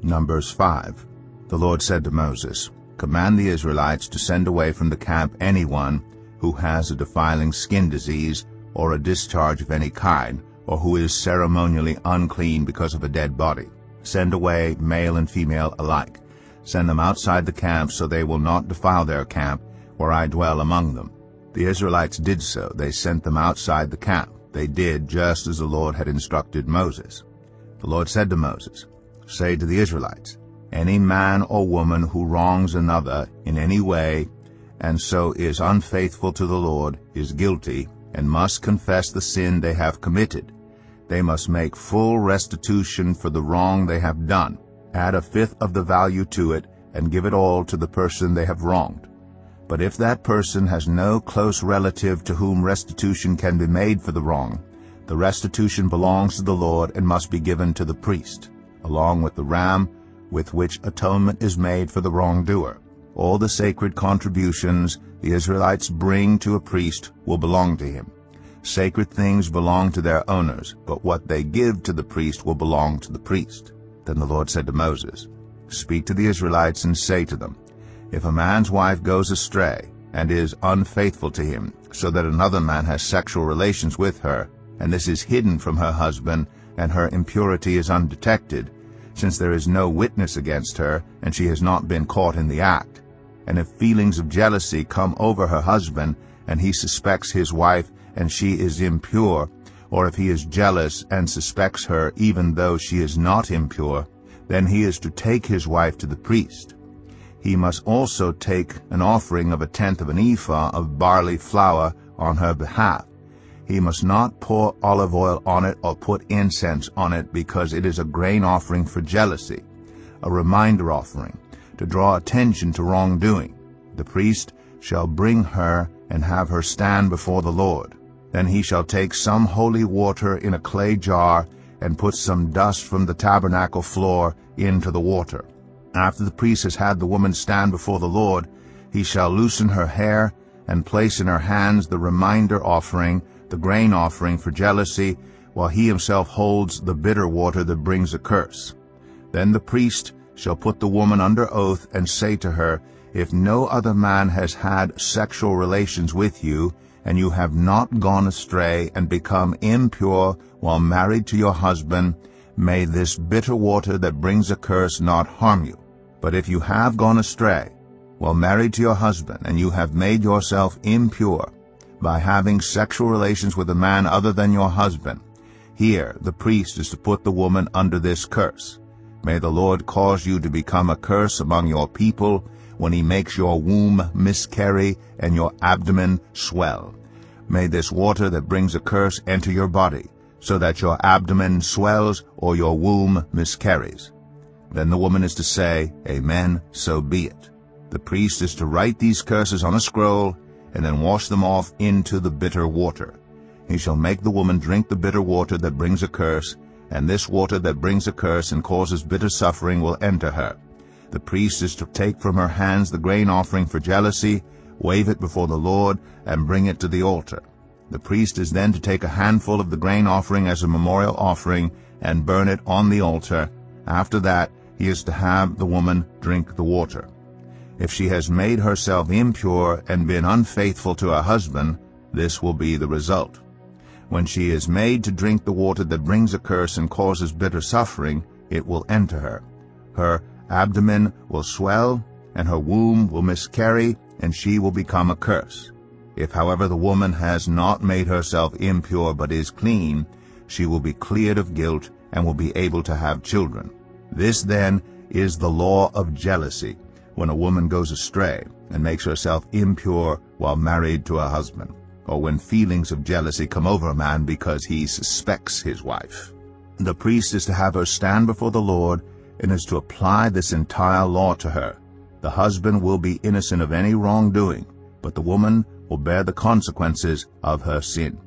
Numbers 5. The Lord said to Moses, "Command the Israelites to send away from the camp anyone who has a defiling skin disease or a discharge of any kind, or who is ceremonially unclean because of a dead body. Send away male and female alike. Send them outside the camp so they will not defile their camp, where I dwell among them." The Israelites did so. They sent them outside the camp. They did just as the Lord had instructed Moses. The Lord said to Moses, "Say to the Israelites, any man or woman who wrongs another in any way and so is unfaithful to the Lord is guilty and must confess the sin they have committed. They must make full restitution for the wrong they have done, add a fifth of the value to it, and give it all to the person they have wronged. But if that person has no close relative to whom restitution can be made for the wrong, the restitution belongs to the Lord and must be given to the priest, along with the ram with which atonement is made for the wrongdoer. All the sacred contributions the Israelites bring to a priest will belong to him. Sacred things belong to their owners, but what they give to the priest will belong to the priest." Then the Lord said to Moses, "Speak to the Israelites and say to them, if a man's wife goes astray and is unfaithful to him, so that another man has sexual relations with her, and this is hidden from her husband, and her impurity is undetected, since there is no witness against her, and she has not been caught in the act, and if feelings of jealousy come over her husband, and he suspects his wife, and she is impure, or if he is jealous and suspects her even though she is not impure, then he is to take his wife to the priest. He must also take an offering of 1/10 of an ephah of barley flour on her behalf. He must not pour olive oil on it or put incense on it, because it is a grain offering for jealousy, a reminder offering, to draw attention to wrongdoing. The priest shall bring her and have her stand before the Lord. Then he shall take some holy water in a clay jar and put some dust from the tabernacle floor into the water. After the priest has had the woman stand before the Lord, he shall loosen her hair and place in her hands the reminder offering, the grain offering for jealousy, while he himself holds the bitter water that brings a curse. Then the priest shall put the woman under oath and say to her, "If no other man has had sexual relations with you, and you have not gone astray and become impure while married to your husband, may this bitter water that brings a curse not harm you. But if you have gone astray while married to your husband, and you have made yourself impure by having sexual relations with a man other than your husband, here the priest is to put the woman under this curse. May the Lord cause you to become a curse among your people when he makes your womb miscarry and your abdomen swell. May this water that brings a curse enter your body, so that your abdomen swells or your womb miscarries." Then the woman is to say, "Amen, so be it." The priest is to write these curses on a scroll and then wash them off into the bitter water. He shall make the woman drink the bitter water that brings a curse, and this water that brings a curse and causes bitter suffering will enter her. The priest is to take from her hands the grain offering for jealousy, wave it before the Lord, and bring it to the altar. The priest is then to take a handful of the grain offering as a memorial offering and burn it on the altar. After that, he is to have the woman drink the water. If she has made herself impure and been unfaithful to her husband, this will be the result. When she is made to drink the water that brings a curse and causes bitter suffering, it will enter her. Her abdomen will swell, and her womb will miscarry, and she will become a curse. If, however, the woman has not made herself impure but is clean, she will be cleared of guilt and will be able to have children. This, then, is the law of jealousy, when a woman goes astray and makes herself impure while married to a husband, or when feelings of jealousy come over a man because he suspects his wife. The priest is to have her stand before the Lord and is to apply this entire law to her. The husband will be innocent of any wrongdoing, but the woman will bear the consequences of her sin.